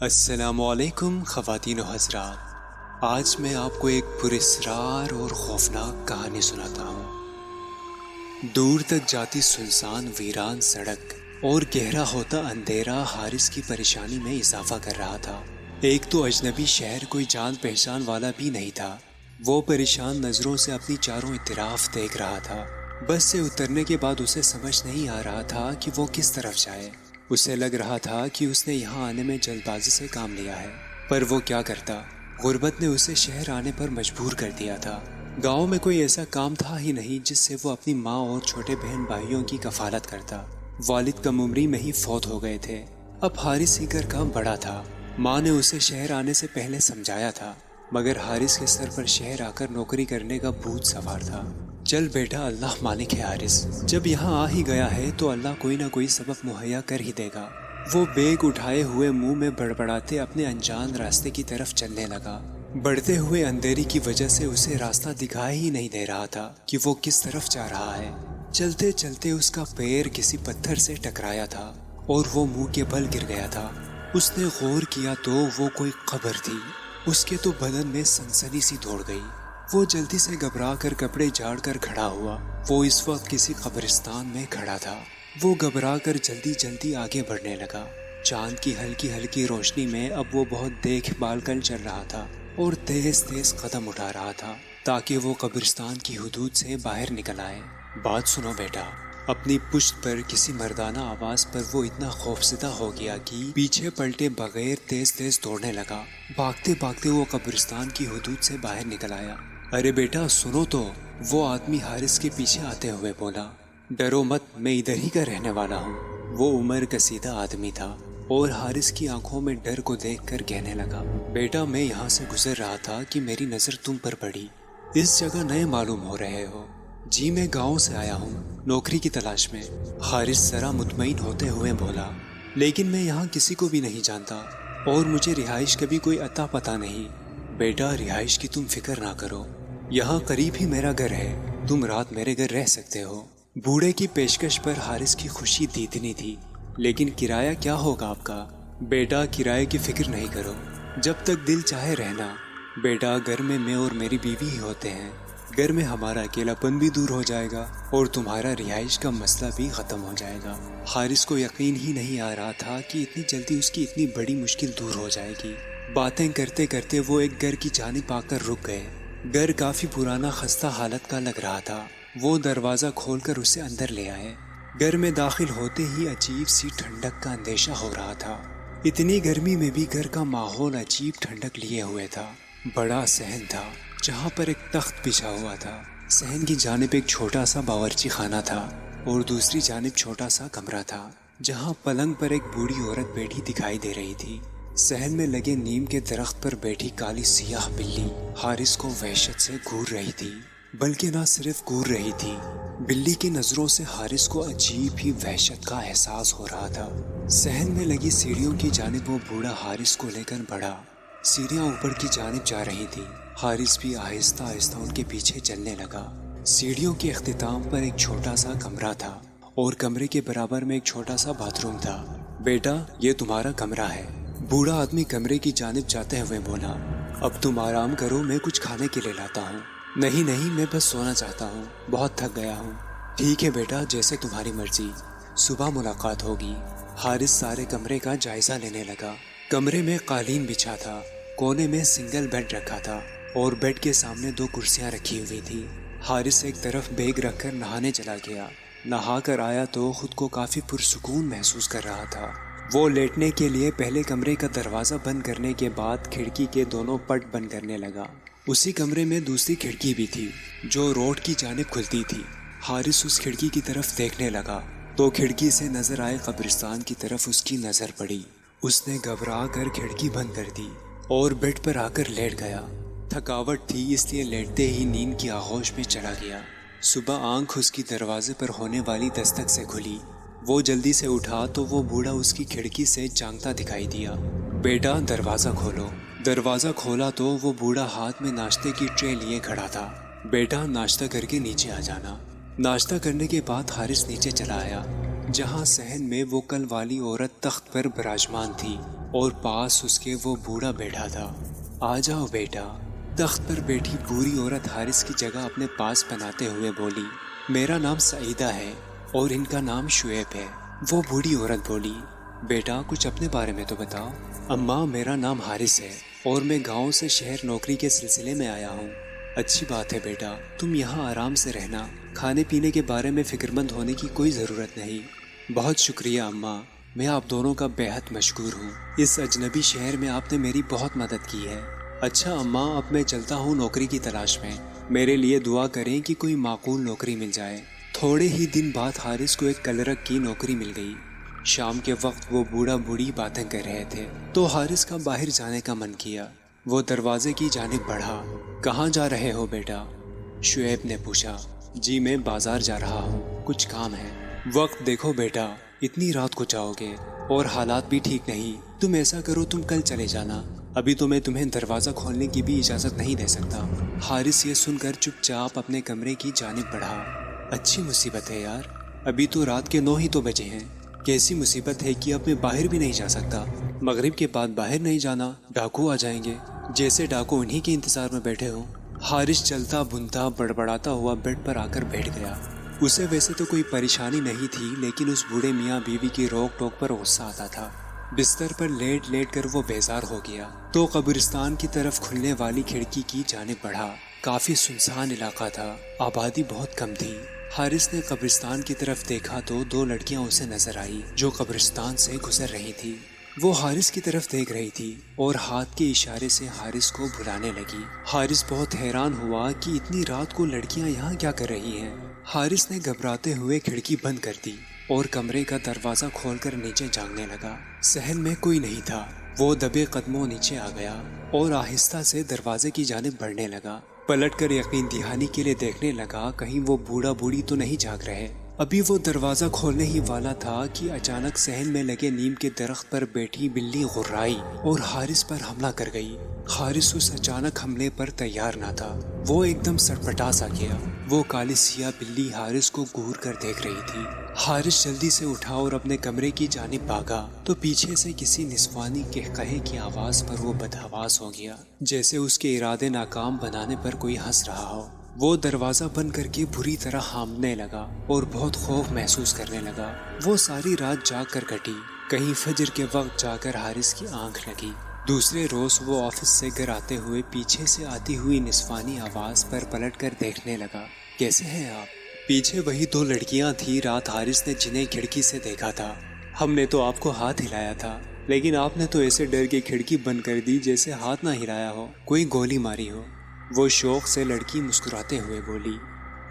السلام علیکم خواتین و حضرات، آج میں آپ کو ایک پراسرار اور خوفناک کہانی سناتا ہوں۔ دور تک جاتی سنسان ویران سڑک اور گہرا ہوتا اندھیرا حارث کی پریشانی میں اضافہ کر رہا تھا۔ ایک تو اجنبی شہر کوئی جان پہچان والا بھی نہیں تھا۔ وہ پریشان نظروں سے اپنی چاروں اطراف دیکھ رہا تھا۔ بس سے اترنے کے بعد اسے سمجھ نہیں آ رہا تھا کہ وہ کس طرف جائے۔ اسے لگ رہا تھا کہ اس نے یہاں آنے میں جلد بازی سے کام لیا ہے، پر وہ کیا کرتا؟ غربت نے اسے شہر آنے پر مجبور کر دیا تھا۔ گاؤں میں کوئی ایسا کام تھا ہی نہیں جس سے وہ اپنی ماں اور چھوٹے بہن بھائیوں کی کفالت کرتا۔ والد کم عمری میں ہی فوت ہو گئے تھے۔ اب حارث ہی گھر کا بڑا تھا۔ ماں نے اسے شہر آنے سے پہلے سمجھایا تھا، مگر حارث کے سر پر شہر آ کر نوکری کرنے کا بھوت سوار تھا۔ چل بیٹا، اللہ مالک ہے حارث، جب یہاں آ ہی گیا ہے تو اللہ کوئی نہ کوئی سبب مہیا کر ہی دے گا۔ وہ بیگ اٹھائے ہوئے منہ میں بڑبڑاتے اپنے انجان راستے کی طرف چلنے لگا۔ بڑھتے ہوئے اندھیرے کی وجہ سے اسے راستہ دکھائی ہی نہیں دے رہا تھا کہ وہ کس طرف جا رہا ہے۔ چلتے چلتے اس کا پیر کسی پتھر سے ٹکرایا تھا اور وہ منہ کے بل گر گیا تھا۔ اس نے غور کیا تو وہ کوئی قبر تھی۔ اس کے تو بدن میں سنسنی سی دوڑ گئی۔ وہ جلدی سے گھبرا کر کپڑے جھاڑ کر کھڑا ہوا۔ وہ اس وقت کسی قبرستان میں کھڑا تھا۔ وہ گھبرا کر جلدی جلدی آگے بڑھنے لگا۔ چاند کی ہلکی ہلکی روشنی میں اب وہ بہت دیکھ بھال کر چل رہا تھا اور تیز تیز قدم اٹھا رہا تھا تاکہ وہ قبرستان کی حدود سے باہر نکل آئے۔ بات سنو بیٹا، اپنی پشت پر کسی مردانہ آواز پر وہ اتنا خوفزدہ ہو گیا کہ پیچھے پلٹے بغیر تیز تیز دوڑنے لگا۔ بھاگتے بھاگتے وہ قبرستان کی حدود سے باہر نکل آیا۔ ارے بیٹا سنو تو، وہ آدمی حارث کے پیچھے آتے ہوئے بولا۔ ڈرو مت، میں ادھر ہی کا رہنے والا ہوں۔ وہ عمر کسیدہ آدمی تھا اور حارث کی آنکھوں میں ڈر کو دیکھ کر کہنے لگا، بیٹا میں یہاں سے گزر رہا تھا کہ میری نظر تم پر پڑی۔ اس جگہ نئے معلوم ہو رہے ہو؟ جی میں گاؤں سے آیا ہوں، نوکری کی تلاش میں۔ حارث ذرا مطمئن ہوتے ہوئے بولا، لیکن میں یہاں کسی کو بھی نہیں جانتا اور مجھے رہائش کا بھی کوئی اتا پتہ نہیں۔ بیٹا رہائش کی تم فکر نہ کرو، یہاں قریب ہی میرا گھر ہے، تم رات میرے گھر رہ سکتے ہو۔ بوڑھے کی پیشکش پر حارث کی خوشی دیدنی تھی۔ لیکن کرایہ کیا ہوگا آپ کا؟ بیٹا کرایے کی فکر نہیں کرو، جب تک دل چاہے رہنا۔ بیٹا گھر میں اور میری بیوی ہی ہوتے ہیں، گھر میں ہمارا اکیلا پن بھی دور ہو جائے گا اور تمہارا رہائش کا مسئلہ بھی ختم ہو جائے گا۔ حارث کو یقین ہی نہیں آ رہا تھا کہ اتنی جلدی اس کی اتنی بڑی مشکل دور ہو جائے گی۔ باتیں کرتے کرتے وہ ایک گھر کی جانب آ کر رک گئے۔ گھر کافی پرانا خستہ حالت کا لگ رہا تھا۔ وہ دروازہ کھول کر اسے اندر لے آئے۔ گھر میں داخل ہوتے ہی عجیب سی ٹھنڈک کا اندیشہ ہو رہا تھا۔ اتنی گرمی میں بھی گھر کا ماحول عجیب ٹھنڈک لیے ہوئے تھا۔ بڑا صحن تھا جہاں پر ایک تخت بچھا ہوا تھا۔ صحن کی جانب ایک چھوٹا سا باورچی خانہ تھا اور دوسری جانب چھوٹا سا کمرہ تھا جہاں پلنگ پر ایک بوڑھی عورت بیٹھی دکھائی دے رہی تھی۔ صحن میں لگے نیم کے درخت پر بیٹھی کالی سیاہ بلی حارث کو وحشت سے گھور رہی تھی، بلکہ نہ صرف گھور رہی تھی، بلی کی نظروں سے حارث کو عجیب ہی وحشت کا احساس ہو رہا تھا۔ صحن میں لگی سیڑھیوں کی جانب وہ بوڑھا حارث کو لے کر بڑھا۔ سیڑھیاں اوپر کی جانب جا رہی تھی۔ حارث بھی آہستہ آہستہ ان کے پیچھے چلنے لگا۔ سیڑھیوں کے اختتام پر ایک چھوٹا سا کمرہ تھا اور کمرے کے برابر میں ایک چھوٹا سا باتھ روم تھا۔ بیٹا یہ تمہارا کمرہ ہے، بوڑھا آدمی کمرے کی جانب جاتے ہوئے بولا۔ اب تم آرام کرو، میں کچھ کھانے کے لیے لاتا ہوں۔ نہیں نہیں، میں بس سونا چاہتا ہوں، بہت تھک گیا ہوں۔ ٹھیک ہے بیٹا، جیسے تمہاری مرضی، صبح ملاقات ہوگی۔ حارث سارے کمرے کا جائزہ لینے لگا۔ کمرے میں قالین بچھا تھا، کونے میں سنگل بیڈ رکھا تھا اور بیڈ کے سامنے 2 کرسیاں رکھی ہوئی تھی۔ حارث ایک طرف بیگ رکھ کر نہانے چلا گیا۔ نہا کر آیا تو خود کو کافی پرسکون محسوس کر رہا تھا۔ وہ لیٹنے کے لیے پہلے کمرے کا دروازہ بند کرنے کے بعد کھڑکی کے دونوں پٹ بند کرنے لگا۔ اسی کمرے میں دوسری کھڑکی بھی تھی جو روڈ کی جانب کھلتی تھی۔ حارث اس کھڑکی کی طرف دیکھنے لگا تو کھڑکی سے نظر آئے قبرستان کی طرف اس کی نظر پڑی۔ اس نے گھبرا کر کھڑکی بند کر دی اور بیڈ پر آ کر لیٹ گیا۔ تھکاوٹ تھی اس لیے لیٹتے ہی نیند کی آغوش میں چلا گیا۔ صبح آنکھ اس کی دروازے پر ہونے والی دستک سے کھلی۔ وہ جلدی سے اٹھا تو وہ بوڑھا اس کی کھڑکی سے جانگتا دکھائی دیا۔ بیٹا دروازہ کھولو۔ دروازہ کھولا تو وہ بوڑھا ہاتھ میں ناشتے کی ٹرے لیے کھڑا تھا۔ بیٹا ناشتہ کر کے نیچے آ جانا۔ ناشتہ کرنے کے بعد حارث نیچے چلا آیا جہاں صحن میں وہ کل والی عورت تخت پر براجمان تھی۔ اور پاس اس کے وہ بوڑھا بیٹھا تھا۔ آ جاؤ بیٹا، تخت پر بیٹھی بوڑھی عورت حارث کی جگہ اپنے پاس بناتے ہوئے بولی، میرا نام سعیدہ ہے اور ان کا نام شعیب ہے۔ وہ بوڑھی عورت بولی، بیٹا کچھ اپنے بارے میں تو بتاؤ۔ اماں میرا نام حارث ہے اور میں گاؤں سے شہر نوکری کے سلسلے میں آیا ہوں۔ اچھی بات ہے بیٹا، تم یہاں آرام سے رہنا، کھانے پینے کے بارے میں فکر مند ہونے کی کوئی ضرورت نہیں۔ بہت شکریہ اماں، میں آپ دونوں کا بےحد مشکور ہوں، اس اجنبی شہر میں آپ نے میری بہت مدد کی ہے۔ اچھا اماں، اب میں چلتا ہوں نوکری کی تلاش میں، میرے لیے دعا کریں کہ کوئی معقول نوکری مل جائے۔ تھوڑے ہی دن بعد حارث کو ایک کلرک کی نوکری مل گئی۔ شام کے وقت وہ بوڑھا بوڑھی باتیں کر رہے تھے تو حارث کا باہر جانے کا من کیا۔ وہ دروازے کی جانب بڑھا۔ کہاں جا رہے ہو بیٹا؟ شعیب نے پوچھا۔ جی میں بازار جا رہا ہوں، کچھ کام ہے۔ وقت دیکھو بیٹا، اتنی رات کو جاؤ گے اور حالات بھی ٹھیک نہیں۔ تم ایسا کرو، تم کل چلے جانا، ابھی تو میں تمہیں دروازہ کھولنے کی بھی اجازت نہیں دے سکتا۔ حارث یہ سن کر چپ چاپ اپنے کمرے کی جانب بڑھا۔ اچھی مصیبت ہے یار، ابھی تو رات کے 9 ہی تو بجے ہیں۔ کیسی مصیبت ہے کہ اب میں باہر بھی نہیں جا سکتا۔ مغرب کے بعد باہر نہیں جانا، ڈاکو آ جائیں گے، جیسے ڈاکو انہی کے انتظار میں بیٹھے ہوں۔ حارث چلتا بنتا بڑبڑاتا ہوا بیڈ پر آ کر بیٹھ گیا۔ اسے ویسے تو کوئی پریشانی نہیں تھی، لیکن اس بوڑھے میاں بیوی کی روک ٹوک پر غصہ آتا تھا۔ بستر پر لیٹ لیٹ کر وہ بیزار ہو گیا تو قبرستان کی طرف کھلنے والی کھڑکی کی جانب بڑھا۔ کافی سنسان علاقہ تھا، آبادی بہت کم تھی۔ حارث نے قبرستان کی طرف دیکھا تو 2 لڑکیاں اسے نظر آئی جو قبرستان سے گزر رہی تھی۔ وہ حارث کی طرف دیکھ رہی تھی اور ہاتھ کے اشارے سے حارث کو بلانے لگی۔ حارث بہت حیران ہوا کہ اتنی رات کو لڑکیاں یہاں کیا کر رہی ہیں۔ حارث نے گھبراتے ہوئے کھڑکی بند کر دی اور کمرے کا دروازہ کھول کر نیچے جھانکنے لگا۔ صحن میں کوئی نہیں تھا۔ وہ دبے قدموں نیچے آ گیا اور آہستہ سے دروازے کی جانب بڑھنے لگا۔ پلٹ کر یقین دہانی کے لیے دیکھنے لگا کہیں وہ بوڑھا بوڑھی تو نہیں جھانک رہے۔ ابھی وہ دروازہ کھولنے ہی والا تھا کہ اچانک صحن میں لگے نیم کے درخت پر بیٹھی بلی غرائی اور حارث پر حملہ کر گئی۔ حارث اس اچانک حملے پر تیار نہ تھا، وہ ایک دم سٹپٹا سا گیا۔ وہ کالی سیاہ بلی حارث کو گور کر دیکھ رہی تھی۔ حارث جلدی سے اٹھا اور اپنے کمرے کی جانب بھاگا تو پیچھے سے کسی نسوانی قہقہے کی آواز پر وہ بدحواس ہو گیا، جیسے اس کے ارادے ناکام بنانے پر کوئی ہنس رہا ہو۔ وہ دروازہ بند کر کے بری طرح ہانپنے لگا اور بہت خوف محسوس کرنے لگا۔ وہ ساری رات جاگ کر کٹی۔ کہیں فجر کے وقت جا کر حارث کی آنکھ لگی۔ دوسرے روز وہ آفس سے گھر آتے ہوئے پیچھے سے آتی ہوئی نسوانی آواز پر پلٹ کر دیکھنے لگا۔ کیسے ہیں آپ؟ پیچھے وہی 2 لڑکیاں تھیں رات حارث نے جنہیں کھڑکی سے دیکھا تھا۔ ہم نے تو آپ کو ہاتھ ہلایا تھا، لیکن آپ نے تو ایسے ڈر کے کھڑکی بند کر دی جیسے ہاتھ نہ ہلایا ہو، کوئی گولی ماری ہو۔ وہ شوق سے لڑکی مسکراتے ہوئے بولی۔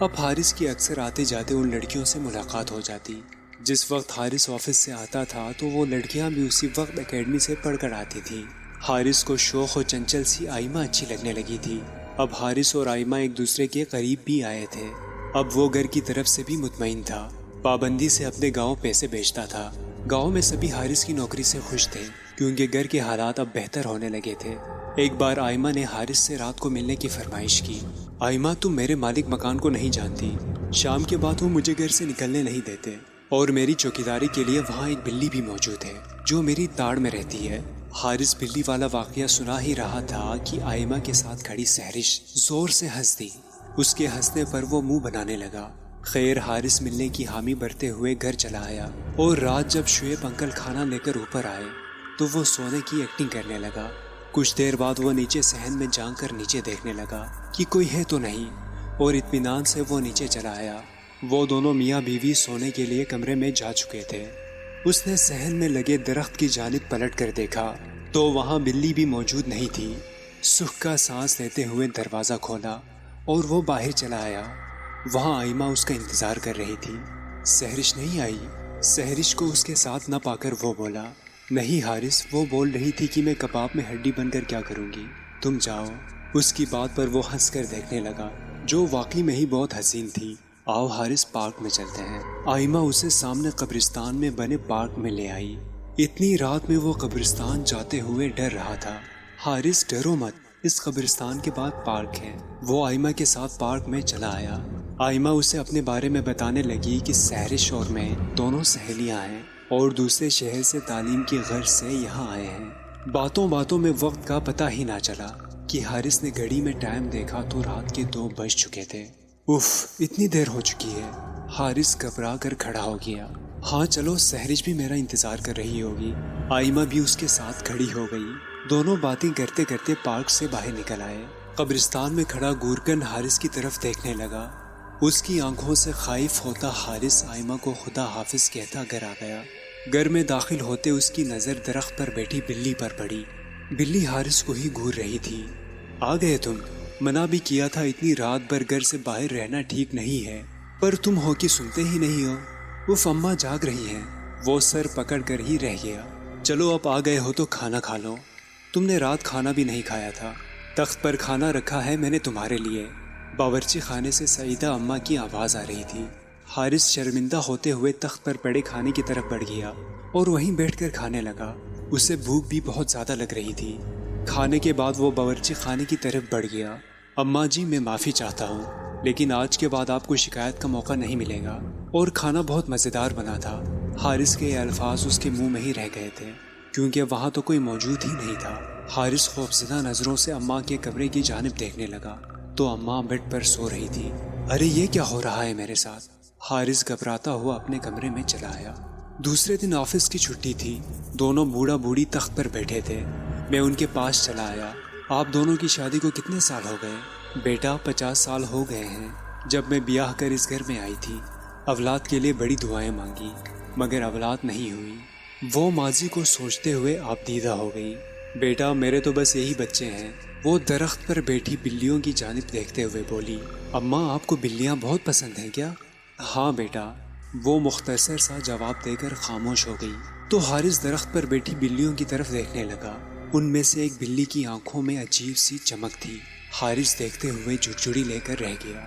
اب حارث کی اکثر آتے جاتے ان لڑکیوں سے ملاقات ہو جاتی۔ جس وقت حارث آفس سے آتا تھا تو وہ لڑکیاں بھی اسی وقت اکیڈمی سے پڑھ کر آتی تھیں۔ حارث کو شوق و چنچل سی آئمہ اچھی لگنے لگی تھی۔ اب حارث اور آئمہ ایک دوسرے کے قریب بھی آئے تھے۔ اب وہ گھر کی طرف سے بھی مطمئن تھا، پابندی سے اپنے گاؤں پیسے بھیجتا تھا۔ گاؤں میں سبھی حارث کی نوکری سے خوش تھے کیونکہ گھر کے حالات اب بہتر ہونے لگے تھے۔ ایک بار آئمہ نے حارث سے رات کو ملنے کی فرمائش کی۔ آئمہ تم میرے مالک مکان کو نہیں جانتی، شام کے بعد وہ مجھے گھر سے نکلنے نہیں دیتے اور میری چوکیداری کے لیے وہاں ایک بلی بھی موجود ہے جو میری تاڑ میں رہتی ہے۔ حارث بلی والا واقعہ سنا ہی رہا تھا کہ آئمہ کے ساتھ کھڑی سحرش زور سے ہنس دی۔ اس کے ہنسنے پر وہ منہ بنانے لگا۔ خیر حارث ملنے کی حامی بھرتے ہوئے گھر چلا آیا اور رات جب شعیب انکل کھانا لے کر اوپر آئے تو وہ سونے کی ایکٹنگ کرنے لگا۔ کچھ دیر بعد وہ نیچے صحن میں جھانک کر نیچے دیکھنے لگا کہ کوئی ہے تو نہیں، اور اطمینان سے وہ نیچے چلا آیا۔ وہ دونوں میاں بیوی سونے کے لیے کمرے میں جا چکے تھے۔ اس نے صحن میں لگے درخت کی جانب پلٹ کر دیکھا تو وہاں بلی بھی موجود نہیں تھی۔ سکھ کا سانس لیتے ہوئے دروازہ کھولا اور وہ باہر چلا آیا۔ وہاں آئمہ اس کا انتظار کر رہی تھی۔ سحرش نہیں آئی؟ سحرش کو اس کے ساتھ نہ پا کر وہ بولا، نہیں حارث، وہ بول رہی تھی کہ میں کباب میں ہڈی بن کر کیا کروں گی، تم جاؤ۔ اس کی بات پر وہ ہنس کر دیکھنے لگا جو واقعی میں ہی بہت حسین تھی۔ آؤ حارث پارک میں چلتے ہیں۔ آئمہ اسے سامنے قبرستان میں بنے پارک میں لے آئی۔ اتنی رات میں وہ قبرستان جاتے ہوئے ڈر رہا تھا۔ حارث ڈرو مت، اس قبرستان کے بعد پارک ہے۔ وہ آئمہ کے ساتھ پارک میں چلا آیا۔ آئمہ اسے اپنے بارے میں بتانے لگی کہ سحرش اور میں دونوں سہیلیاں ہیں۔ اور دوسرے شہر سے تعلیم کی غرض سے یہاں آئے ہیں۔ باتوں باتوں میں وقت کا پتہ ہی نہ چلا کہ حارث نے گھڑی میں ٹائم دیکھا تو رات کے 2 بج چکے تھے۔ اف، اتنی دیر ہو چکی ہے۔ حارث گھبرا کر کھڑا ہو گیا۔ ہاں چلو، سہرج بھی میرا انتظار کر رہی ہوگی۔ آئمہ بھی اس کے ساتھ کھڑی ہو گئی۔ دونوں باتیں کرتے کرتے پارک سے باہر نکل آئے۔ قبرستان میں کھڑا گورکن حارث کی طرف دیکھنے لگا۔ اس کی آنکھوں سے خائف ہوتا حارث آئمہ کو خدا حافظ کہتا گھر آ گیا۔ گھر میں داخل ہوتے اس کی نظر درخت پر بیٹھی بلی پر پڑی۔ بلی حارث کو ہی گھور رہی تھی۔ آ گئے تم؟ منع بھی کیا تھا، اتنی رات بھر گھر سے باہر رہنا ٹھیک نہیں ہے، پر تم ہو کہ سنتے ہی نہیں ہو۔ اف، اماں جاگ رہی ہیں۔ وہ سر پکڑ کر ہی رہ گیا۔ چلو اب آ گئے ہو تو کھانا کھا لو۔ تم نے رات کھانا بھی نہیں کھایا تھا۔ تخت پر کھانا رکھا ہے میں نے تمہارے لیے۔ باورچی خانے سے سعیدہ اماں کی آواز آ رہی تھی۔ حارث شرمندہ ہوتے ہوئے تخت پر پڑے کھانے کی طرف بڑھ گیا اور وہیں بیٹھ کر کھانے لگا۔ اسے بھوک بھی بہت زیادہ لگ رہی تھی۔ کھانے کے بعد وہ باورچی خانے کی طرف بڑھ گیا۔ اماں جی، میں معافی چاہتا ہوں، لیکن آج کے بعد آپ کو شکایت کا موقع نہیں ملے گا، اور کھانا بہت مزیدار بنا تھا۔ حارث کے یہ الفاظ اس کے منہ میں ہی رہ گئے تھے، کیونکہ وہاں تو کوئی موجود ہی نہیں تھا۔ حارث خوفزدہ نظروں سے اماں کے کمرے کی جانب دیکھنے لگا تو اماں بیڈ پر سو رہی تھی۔ ارے یہ کیا ہو رہا ہے میرے ساتھ؟ حارث گھبراتا ہوا اپنے کمرے میں چلا آیا۔ دوسرے دن آفس کی چھٹی تھی۔ دونوں بوڑھا بوڑھی تخت پر بیٹھے تھے۔ میں ان کے پاس چلا آیا۔ آپ دونوں کی شادی کو کتنے سال ہو گئے؟ بیٹا 50 سال ہو گئے ہیں۔ جب میں بیاہ کر اس گھر میں آئی تھی، اولاد کے لیے بڑی دعائیں مانگی، مگر اولاد نہیں ہوئی۔ وہ ماضی کو سوچتے ہوئے آپ دیدہ ہو گئی۔ بیٹا میرے تو بس یہی بچے ہیں۔ وہ درخت پر بیٹھی بلیوں کی جانب دیکھتے ہوئے بولی، اماں آپ کو بلیاں بہت پسند ہیں کیا؟ ہاں بیٹا، وہ مختصر سا جواب دے کر خاموش ہو گئی۔ تو حارث درخت پر بیٹھی بلیوں کی طرف دیکھنے لگا۔ ان میں سے ایک بلی کی آنکھوں میں عجیب سی چمک تھی۔ حارث دیکھتے ہوئے جھڑجھڑی لے کر رہ گیا۔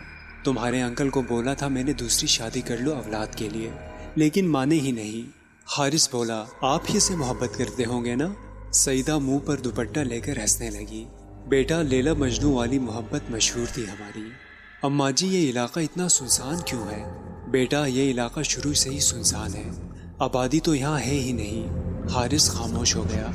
تمہارے انکل کو بولا تھا میں نے دوسری شادی کر لو اولاد کے لیے، لیکن مانے ہی نہیں۔ حارث بولا، آپ ہی سے محبت کرتے ہوں گے نا؟ سعیدہ منہ پر دوپٹہ لے کر ہنسنے لگی۔ بیٹا لیلا مجنو والی محبت مشہور تھی ہماری۔ اماں جی یہ علاقہ اتنا سنسان کیوں ہے؟ بیٹا یہ علاقہ شروع سے ہی سنسان ہے، آبادی تو یہاں ہے ہی نہیں۔ حارث خاموش ہو گیا۔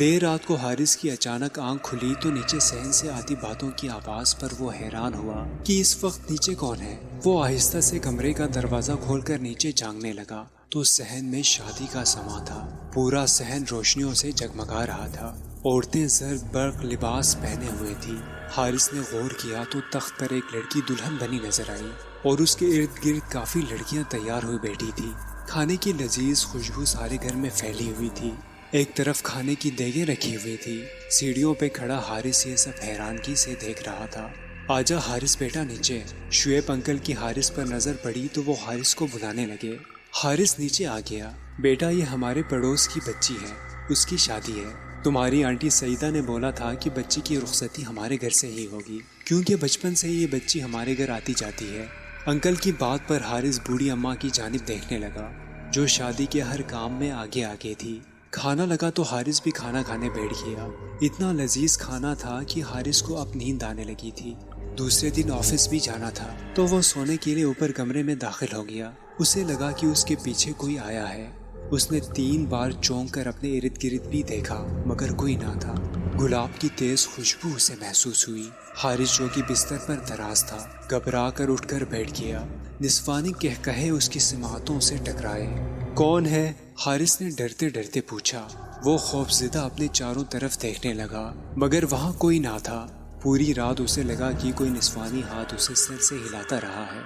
دیر رات کو حارث کی اچانک آنکھ کھلی تو نیچے صحن سے آتی باتوں کی آواز پر وہ حیران ہوا کہ اس وقت نیچے کون ہے۔ وہ آہستہ سے کمرے کا دروازہ کھول کر نیچے جھانکنے لگا تو صحن میں شادی کا سماں تھا۔ پورا صحن روشنیوں سے جگمگا رہا تھا۔ عورتیں زرد برق لباس پہنے ہوئے تھی۔ حارث نے غور کیا تو تخت پر ایک لڑکی دلہن بنی نظر آئی اور اس کے ارد گرد کافی لڑکیاں تیار ہوئی بیٹھی تھی۔ کھانے کی لذیذ خوشبو سارے گھر میں پھیلی ہوئی تھی۔ ایک طرف کھانے کی دیگیں رکھی ہوئی تھی۔ سیڑھیوں پہ کھڑا حارث یہ سب حیرانگی سے دیکھ رہا تھا۔ آجا حارث بیٹا نیچے۔ شعیب انکل کی حارث پر نظر پڑی تو وہ حارث کو بلانے لگے۔ حارث نیچے آ گیا۔ بیٹا یہ ہمارے پڑوس کی بچی ہے، اس کی شادی ہے۔ تمہاری آنٹی سعیدہ نے بولا تھا کہ بچی کی رخصتی ہمارے گھر سے ہی ہوگی، کیونکہ بچپن سے ہی یہ بچی ہمارے گھر آتی جاتی ہے۔ انکل کی بات پر حارث بوڑھی اماں کی جانب دیکھنے لگا، جو شادی کے ہر کام میں آگے آگے تھی۔ کھانا لگا تو حارث بھی کھانا کھانے بیٹھ گیا۔ اتنا لذیذ کھانا تھا کہ حارث کو اب نیند آنے لگی تھی۔ دوسرے دن آفس بھی جانا تھا تو وہ سونے کے لیے اوپر کمرے میں داخل ہو گیا۔ اسے لگا کہ اس کے پیچھے کوئی آیا ہے۔ اس نے 3 بار چونک کر اپنے ارد گرد بھی دیکھا مگر کوئی نہ تھا۔ گلاب کی تیز خوشبو اسے محسوس ہوئی۔ حارث جو کہ بستر پر دراز تھا گھبرا کر اٹھ کر بیٹھ گیا۔ نسوانی کہے اس کی سماعتوں سے ٹکرائے۔ کون ہے؟ حارث نے ڈرتے ڈرتے پوچھا۔ وہ خوفزدہ اپنے چاروں طرف دیکھنے لگا مگر وہاں کوئی نہ تھا۔ پوری رات اسے لگا کہ کوئی نسوانی ہاتھ اسے سر سے ہلاتا رہا ہے۔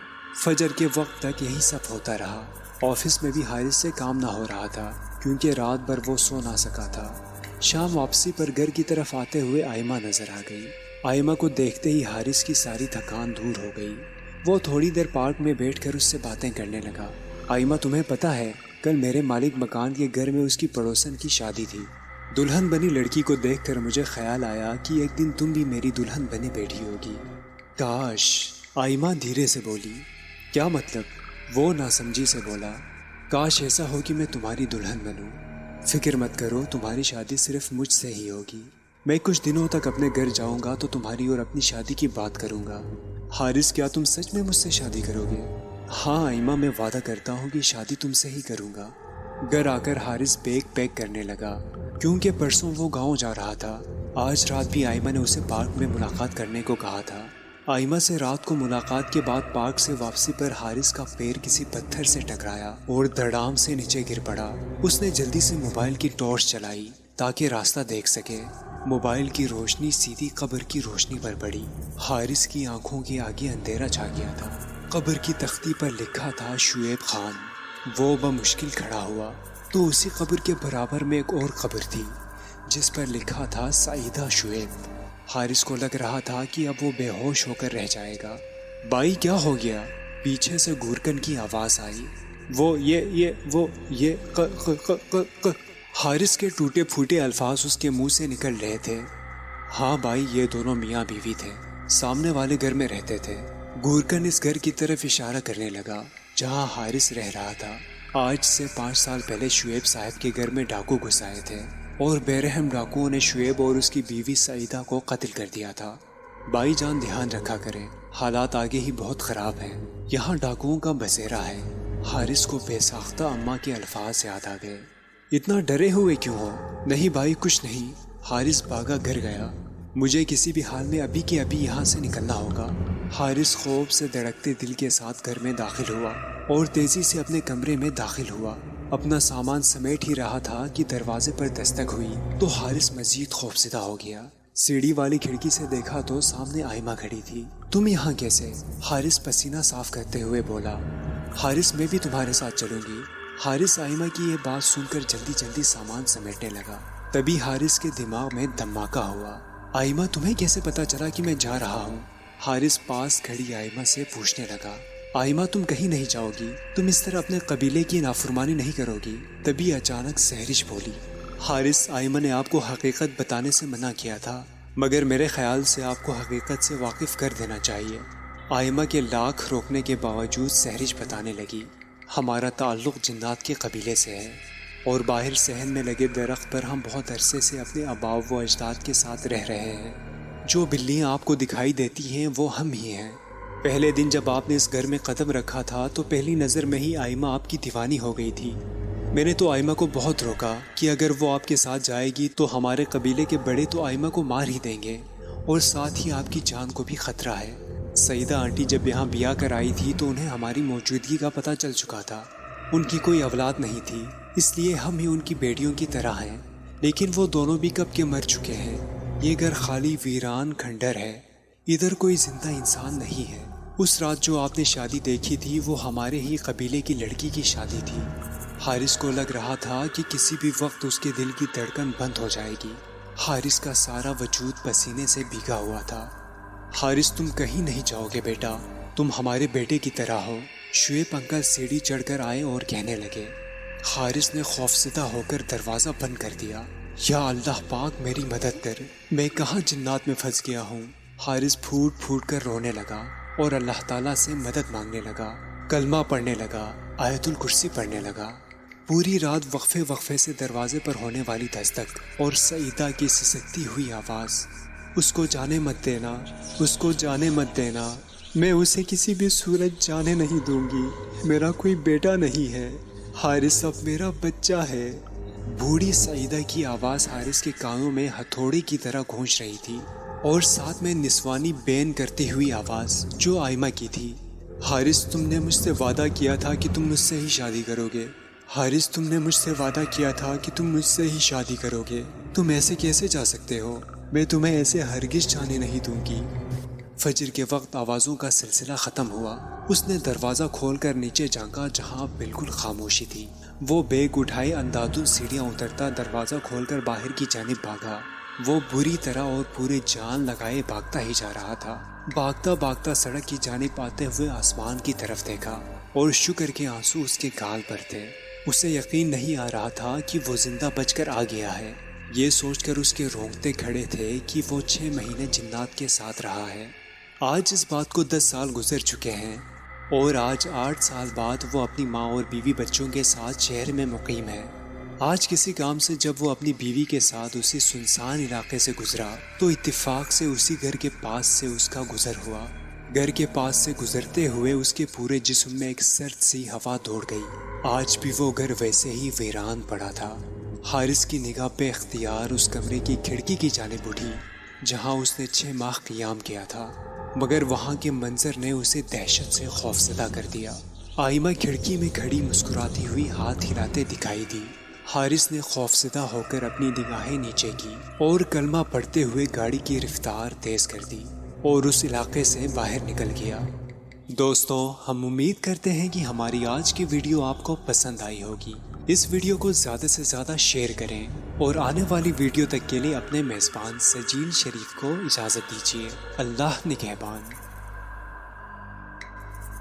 فجر کے وقت تک یہی سب ہوتا رہا۔ آفس میں بھی حارث سے کام نہ ہو رہا تھا کیونکہ رات بھر وہ سو نہ سکا تھا۔ شام واپسی پر گھر کی طرف آتے ہوئے آئمہ نظر آ گئی۔ آئمہ کو دیکھتے ہی حارث کی ساری تھکان دور ہو گئی۔ وہ تھوڑی دیر پارک میں بیٹھ کر اس سے باتیں کرنے لگا۔ آئمہ تمہیں پتہ ہے کل میرے مالک مکان کے گھر میں اس کی پڑوسن کی شادی تھی۔ دلہن بنی لڑکی کو دیکھ کر مجھے خیال آیا کہ ایک دن تم بھی میری دلہن بنے بیٹھی ہوگی۔ کاش، آئمہ دھیرے سے بولی۔ کیا مطلب؟ وہ ناسمجھی سے بولا، کاش ایسا ہو کہ میں تمہاری دلہن بنوں۔ فکر مت کرو، تمہاری شادی صرف مجھ سے ہی ہوگی۔ میں کچھ دنوں تک اپنے گھر جاؤں گا تو تمہاری اور اپنی شادی کی بات کروں گا۔ حارث کیا تم سچ میں مجھ سے شادی کرو گے؟ ہاں آئمہ، میں وعدہ کرتا ہوں کہ شادی تم سے ہی کروں گا۔ گھر آ کر حارث بیگ پیک کرنے لگا کیونکہ پرسوں وہ گاؤں جا رہا تھا۔ آج رات بھی آئمہ نے اسے پارک میں ملاقات کرنے کو کہا تھا۔ آئمہ سے رات کو ملاقات کے بعد پارک سے واپسی پر حارث کا پیر کسی پتھر سے ٹکرایا اور دھڑام سے نیچے گر پڑا۔ اس نے جلدی سے موبائل کی ٹارچ چلائی تاکہ راستہ دیکھ سکے۔ موبائل کی روشنی سیدھی قبر کی روشنی پر پڑی۔ حارث کی آنکھوں کے آگے اندھیرا چھا گیا تھا۔ قبر کی تختی پر لکھا تھا شعیب خان۔ وہ بمشکل کھڑا ہوا تو اسی قبر کے برابر میں ایک اور قبر تھی جس پر لکھا تھا سعیدہ شعیب۔ حارث کو لگ رہا تھا کہ اب وہ بے ہوش ہو کر رہ جائے گا۔ بھائی کیا ہو گیا؟ پیچھے سے گورکن کی آواز آئی۔ حارث کے ٹوٹے پھوٹے الفاظ اس کے منہ سے نکل رہے تھے۔ ہاں بھائی، یہ دونوں میاں بیوی تھے، سامنے والے گھر میں رہتے تھے۔ گورکن اس گھر کی طرف اشارہ کرنے لگا جہاں حارث رہ رہا تھا۔ آج سے 5 سال پہلے شعیب صاحب کے گھر میں ڈاکو گھس آئے تھے اور بے رحم ڈاکوؤں نے شعیب اور اس کی بیوی سعیدہ کو قتل کر دیا تھا۔ بھائی جان دھیان رکھا کریں، حالات آگے ہی بہت خراب ہیں، یہاں ڈاکوؤں کا بسیرا ہے۔ حارث کو بے ساختہ اماں کے الفاظ یاد آ گئے۔ اتنا ڈرے ہوئے کیوں ہو؟ نہیں بھائی کچھ نہیں۔ حارث بھاگا گھر گیا۔ مجھے کسی بھی حال میں ابھی کے ابھی یہاں سے نکلنا ہوگا۔ حارث خوف سے دھڑکتے دل کے ساتھ گھر میں داخل ہوا اور تیزی سے اپنے کمرے میں داخل ہوا۔ اپنا سامان سمیٹ ہی رہا تھا کہ دروازے پر دستک ہوئی تو حارث مزید خوفزدہ ہو گیا۔ سیڑھی والی کھڑکی سے دیکھا تو سامنے آئمہ کھڑی تھی۔ تم یہاں کیسے؟ حارث پسینہ صاف کرتے ہوئے بولا۔ حارث میں بھی تمہارے ساتھ چلوں گی۔ حارث آئمہ کی یہ بات سن کر جلدی جلدی سامان سمیٹنے لگا۔ تبھی حارث کے دماغ میں دھماکہ ہوا۔ آئمہ تمہیں کیسے پتا چلا کہ میں جا رہا ہوں؟ حارث پاس کھڑی آئمہ سے پوچھنے لگا۔ آئمہ تم کہیں نہیں جاؤ گی؟ تم اس طرح اپنے قبیلے کی نافرمانی نہیں کرو گی؟ تبھی اچانک سہرش بولی۔ حارث آئمہ نے آپ کو حقیقت بتانے سے منع کیا تھا، مگر میرے خیال سے آپ کو حقیقت سے واقف کر دینا چاہیے۔ آئمہ کے لاکھ روکنے کے باوجود سہرش بتانے لگی۔ ہمارا تعلق جنات کے قبیلے سے ہے اور باہر صحن میں لگے درخت پر ہم بہت عرصے سے اپنے آباء و اجداد کے ساتھ رہ رہے ہیں۔ جو بلیاں آپ کو دکھائی دیتی ہیں وہ ہم ہی ہیں۔ پہلے دن جب آپ نے اس گھر میں قدم رکھا تھا تو پہلی نظر میں ہی آئمہ آپ کی دیوانی ہو گئی تھی۔ میں نے تو آئمہ کو بہت روکا کہ اگر وہ آپ کے ساتھ جائے گی تو ہمارے قبیلے کے بڑے تو آئمہ کو مار ہی دیں گے اور ساتھ ہی آپ کی جان کو بھی خطرہ ہے۔ سعیدہ آنٹی جب یہاں بیاہ کر آئی تھی تو انہیں ہماری موجودگی کا پتہ چل چکا تھا۔ ان کی کوئی اولاد نہیں تھی، اس لیے ہم ہی ان کی بیٹیوں کی طرح ہیں، لیکن وہ دونوں بھی کب کے مر چکے ہیں۔ یہ گھر خالی ویران کھنڈر ہے، ادھر کوئی زندہ انسان نہیں ہے۔ اس رات جو آپ نے شادی دیکھی تھی وہ ہمارے ہی قبیلے کی لڑکی کی شادی تھی۔ حارث کو لگ رہا تھا کہ کسی بھی وقت اس کے دل کی دھڑکن بند ہو جائے گی۔ حارث کا سارا وجود پسینے سے بھیگا ہوا تھا۔ حارث تم کہیں نہیں جاؤ گے بیٹا، تم ہمارے بیٹے کی طرح ہو۔ شعیب انکل سیڑھی چڑھ کر آئے اور کہنے لگے۔ حارث نے خوفزدہ ہو کر دروازہ بند کر دیا۔ یا اللہ پاک میری مدد کر، میں کہاں جنات میں پھنس گیا ہوں۔ حارث پھوٹ پھوٹ کر رونے لگا اور اللہ تعالیٰ سے مدد مانگنے لگا، کلمہ پڑھنے لگا، آیت الکرسی پڑھنے لگا۔ پوری رات وقفے وقفے سے دروازے پر ہونے والی دستک اور سعیدہ کی سسکتی ہوئی آواز، اس کو جانے مت دینا، اس کو جانے مت دینا، میں اسے کسی بھی صورت جانے نہیں دوں گی، میرا کوئی بیٹا نہیں ہے، حارث اب میرا بچہ ہے۔ بوڑھی سعیدہ کی آواز حارث کے کانوں میں ہتھوڑے کی طرح گونج رہی تھی اور ساتھ میں نسوانی بین کرتی ہوئی آواز جو آئمہ کی تھی۔ حارث تم نے مجھ سے وعدہ کیا تھا کہ تم مجھ سے ہی شادی کرو گے، حارث تم نے مجھ سے وعدہ کیا تھا کہ تم مجھ سے ہی شادی کرو گے، تم ایسے کیسے جا سکتے ہو؟ میں تمہیں ایسے ہرگز جانے نہیں دوں گی۔ فجر کے وقت آوازوں کا سلسلہ ختم ہوا۔ اس نے دروازہ کھول کر نیچے جھانکا جہاں بالکل خاموشی تھی۔ وہ بیگ اٹھائے اندھادھند سیڑھیاں اترتا دروازہ کھول کر باہر کی جانب بھاگا۔ وہ بری طرح اور پورے جان لگائے بھاگتا ہی جا رہا تھا۔ بھاگتا بھاگتا سڑک کی جانب آتے ہوئے آسمان کی طرف دیکھا اور شکر کے آنسو اس کے گال پر تھے۔ اسے یقین نہیں آ رہا تھا کہ وہ زندہ بچ کر آ گیا ہے۔ یہ سوچ کر اس کے رونگٹے کھڑے تھے کہ وہ 6 مہینے جنات کے ساتھ رہا ہے۔ آج اس بات کو 10 سال گزر چکے ہیں اور آج 8 سال بعد وہ اپنی ماں اور بیوی بچوں کے ساتھ شہر میں مقیم ہے۔ آج کسی کام سے جب وہ اپنی بیوی کے ساتھ اسی سنسان علاقے سے گزرا تو اتفاق سے اسی گھر کے پاس سے اس کا گزر ہوا۔ گھر کے پاس سے گزرتے ہوئے اس کے پورے جسم میں ایک سرد سی ہوا دوڑ گئی۔ آج بھی وہ گھر ویسے ہی ویران پڑا تھا۔ حارث کی نگاہ بے اختیار اس کمرے کی کھڑکی کی جانب اٹھی جہاں اس نے 6 ماہ قیام کیا تھا، مگر وہاں کے منظر نے اسے دہشت سے خوفزدہ کر دیا۔ آئمہ کھڑکی میں کھڑی مسکراتی ہوئی ہاتھ ہلاتے دکھائی دی۔ حارث نے خوفزدہ ہو کر اپنی نگاہیں نیچے کی اور کلمہ پڑھتے ہوئے گاڑی کی رفتار تیز کر دی اور اس علاقے سے باہر نکل گیا۔ دوستوں، ہم امید کرتے ہیں کہ ہماری آج کی ویڈیو آپ کو پسند آئی ہوگی۔ اس ویڈیو کو زیادہ سے زیادہ شیئر کریں اور آنے والی ویڈیو تک کے لیے اپنے میزبان سجین شریف کو اجازت دیجیے۔ اللہ نگہبان۔